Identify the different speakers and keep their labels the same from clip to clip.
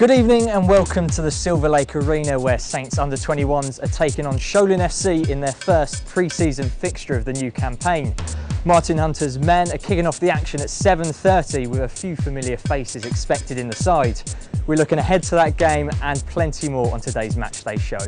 Speaker 1: Good evening and welcome to the Silver Lake Arena, where Saints under-21s are taking on Sholing FC in their first pre-season fixture of the new campaign. Martin Hunter's men are kicking off the action at 7:30 with a few familiar faces expected in the side. We're looking ahead to that game and plenty more on today's matchday show.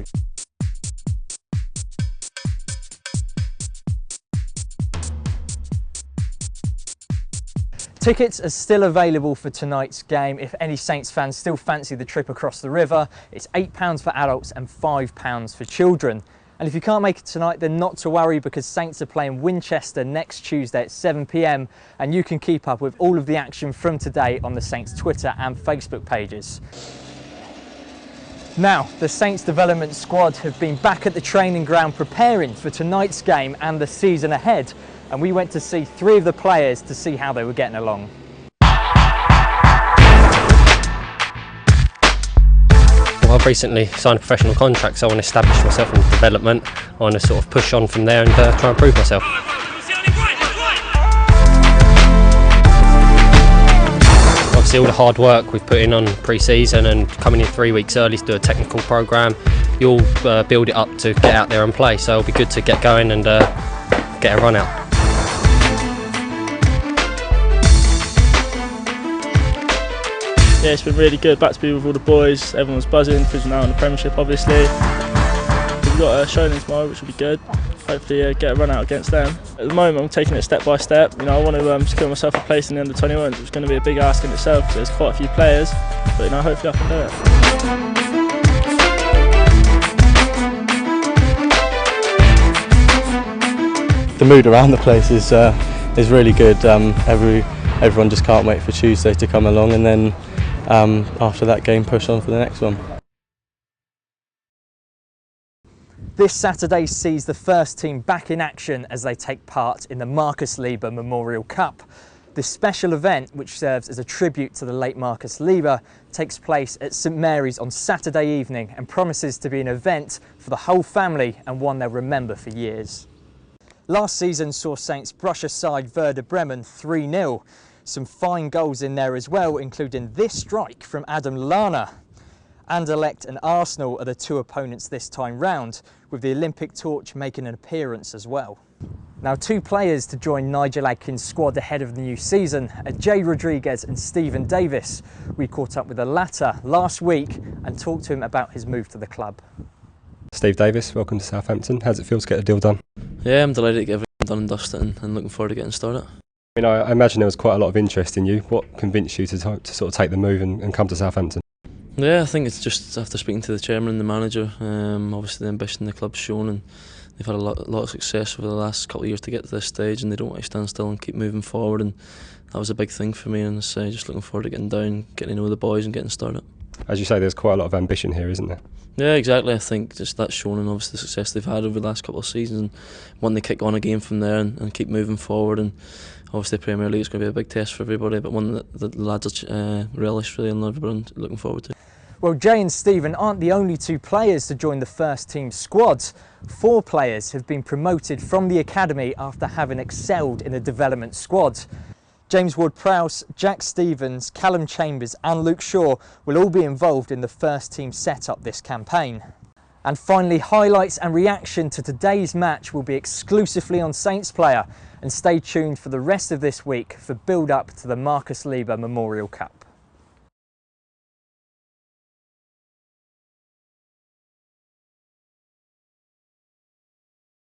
Speaker 1: Tickets are still available for tonight's game if any Saints fans still fancy the trip across the river. It's £8 for adults and £5 for children. And if you can't make it tonight, then not to worry, because Saints are playing Winchester next Tuesday at 7 p.m, and you can keep up with all of the action from today on the Saints Twitter and Facebook pages. Now, the Saints development squad have been back at the training ground preparing for tonight's game and the season ahead, and we went to see 3 of the players to see how they were getting along.
Speaker 2: Well, I've recently signed a professional contract, so I want to establish myself in development. I want to sort of push on from there and try and prove myself. Obviously all the hard work we've put in on pre-season and coming in 3 weeks early to do a technical programme, you'll build it up to get out there and play, so it'll be good to get going and get a run out.
Speaker 3: Yeah, it's been really good, back to be with all the boys. Everyone's buzzing because we're now in the Premiership, obviously. We've got a Sholing tomorrow, which will be good. Hopefully get a run out against them. At the moment I'm taking it step by step. You know, I want to secure myself a place in the under-21s, which is going to be a big ask in itself because there's quite a few players, but you know, hopefully I can do it.
Speaker 4: The mood around the place is really good. Everyone just can't wait for Tuesday to come along, and then after that game push on for the next one.
Speaker 1: This Saturday sees the first team back in action as they take part in the Lieber Memorial Cup. This special event, which serves as a tribute to the late Marcus Lieber, takes place at St Mary's on Saturday evening and promises to be an event for the whole family and one they'll remember for years. Last season saw Saints brush aside Werder Bremen 3-0. Some fine goals in there as well, including this strike from Adam Lana. Anderlecht and Arsenal are the 2 opponents this time round, with the Olympic torch making an appearance as well. Now, 2 players to join Nigel Adkins' squad ahead of the new season are Jay Rodriguez and Stephen Davis. We caught up with the latter last week and talked to him about his move to the club.
Speaker 5: Steve Davis, welcome to Southampton. How's it feel to get the deal done?
Speaker 6: Yeah, I'm delighted to get everything done and dusted and looking forward to getting started.
Speaker 5: I mean, I imagine there was quite a lot of interest in you. What convinced you to sort of take the move and come to Southampton?
Speaker 6: Yeah, I think it's just after speaking to the chairman and the manager, obviously the ambition the club's shown, and they've had a lot of success over the last couple of years to get to this stage, and they don't want to stand still and keep moving forward, and that was a big thing for me, and just looking forward to getting down, getting to know the boys and getting started.
Speaker 5: As you say, there's quite a lot of ambition here, isn't there?
Speaker 6: Yeah, exactly. I think just that's shown, and obviously the success they've had over the last couple of seasons, and wanting to kick on again from there and keep moving forward. And obviously the Premier League is going to be a big test for everybody, but one that the lads will relish really, and everyone looking forward to.
Speaker 1: Well, Jay and Stephen aren't the only 2 players to join the first team squad. 4 players have been promoted from the academy after having excelled in the development squad. James Ward-Prowse, Jack Stevens, Callum Chambers and Luke Shaw will all be involved in the first team setup this campaign. And finally, highlights and reaction to today's match will be exclusively on Saints Player, and stay tuned for the rest of this week for build-up to the Marcus Lieber Memorial Cup.